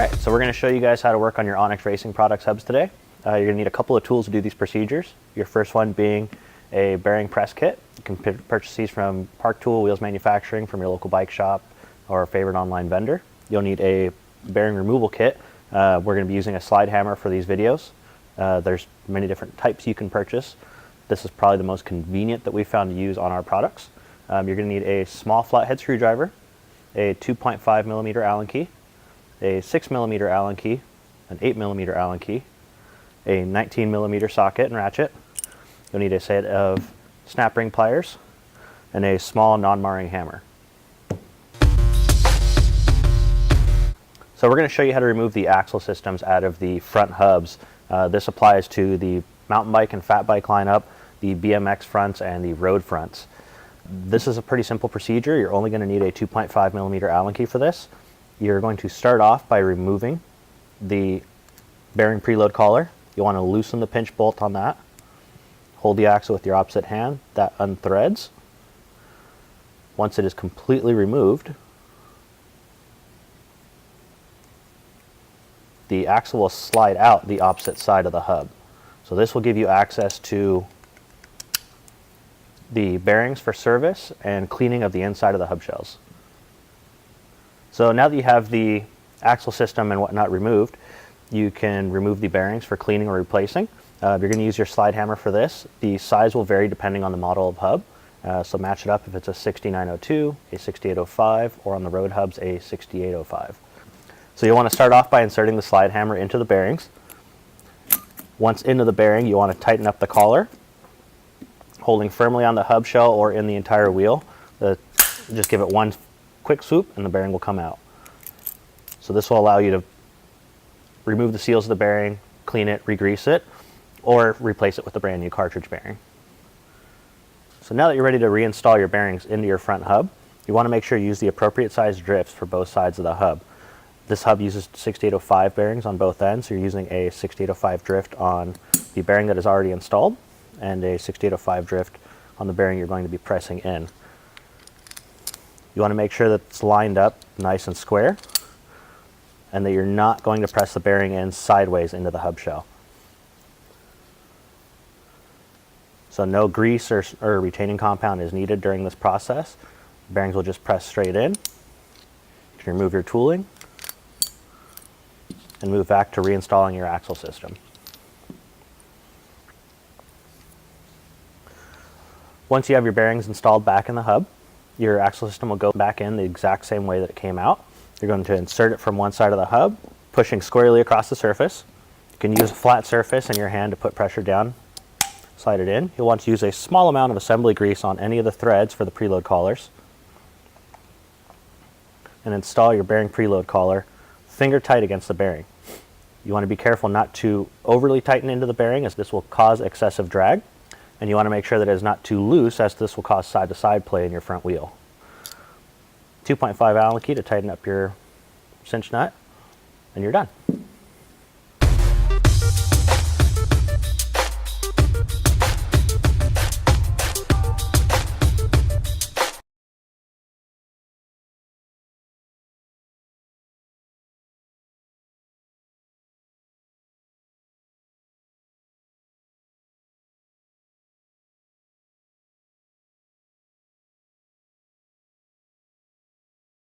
Alright, so we're going to show you guys how to work on your Onyx Racing Products hubs today. You're going to need a couple of tools to do these procedures. Your first one being a bearing press kit. You can purchase these from Park Tool Wheels Manufacturing from your local bike shop or favorite online vendor. You'll need a bearing removal kit. We're going to be using a slide hammer for these videos. There's many different types you can purchase. This is probably the most convenient that we found to use on our products. You're going to need a small flathead screwdriver, a 2.5 millimeter Allen key, a 6 millimeter Allen key, an 8 millimeter Allen key, a 19 millimeter socket and ratchet. You'll need a set of snap ring pliers and a small non-marring hammer. So we're going to show you how to remove the axle systems out of the front hubs. This applies to the mountain bike and fat bike lineup, the BMX fronts, and the road fronts. This is a pretty simple procedure. You're only going to need a 2.5 millimeter Allen key for this. You're going to start off by removing the bearing preload collar. You want to loosen the pinch bolt on that. Hold the axle with your opposite hand. That unthreads. Once it is completely removed, the axle will slide out the opposite side of the hub. So this will give you access to the bearings for service and cleaning of the inside of the hub shells. So now that you have the axle system and whatnot removed, you can remove the bearings for cleaning or replacing. You're going to use your slide hammer for this. The size will vary depending on the model of hub. So match it up if it's a 6902, a 6805, or on the road hubs a 6805. So you'll want to start off by inserting the slide hammer into the bearings. Once into the bearing, you want to tighten up the collar, holding firmly on the hub shell or in the entire wheel. Just give it one quick swoop and the bearing will come out. So this will allow you to remove the seals of the bearing, clean it, re-grease it, or replace it with a brand new cartridge bearing. So now that you're ready to reinstall your bearings into your front hub, you want to make sure you use the appropriate size drifts for both sides of the hub. This hub uses 6805 bearings on both ends, so you're using a 6805 drift on the bearing that is already installed and a 6805 drift on the bearing you're going to be pressing in. You want to make sure that it's lined up nice and square and that you're not going to press the bearing in sideways into the hub shell. So no grease or retaining compound is needed during this process. Bearings will just press straight in. You can remove your tooling and move back to reinstalling your axle system. Once you have your bearings installed back in the hub, your axle system will go back in the exact same way that it came out. You're going to insert it from one side of the hub, pushing squarely across the surface. You can use a flat surface in your hand to put pressure down, slide it in. You'll want to use a small amount of assembly grease on any of the threads for the preload collars, and install your bearing preload collar finger tight against the bearing. You want to be careful not to overly tighten into the bearing, as this will cause excessive drag, and you want to make sure that it is not too loose, as this will cause side-to-side play in your front wheel. 2.5 Allen key to tighten up your cinch nut, and you're done.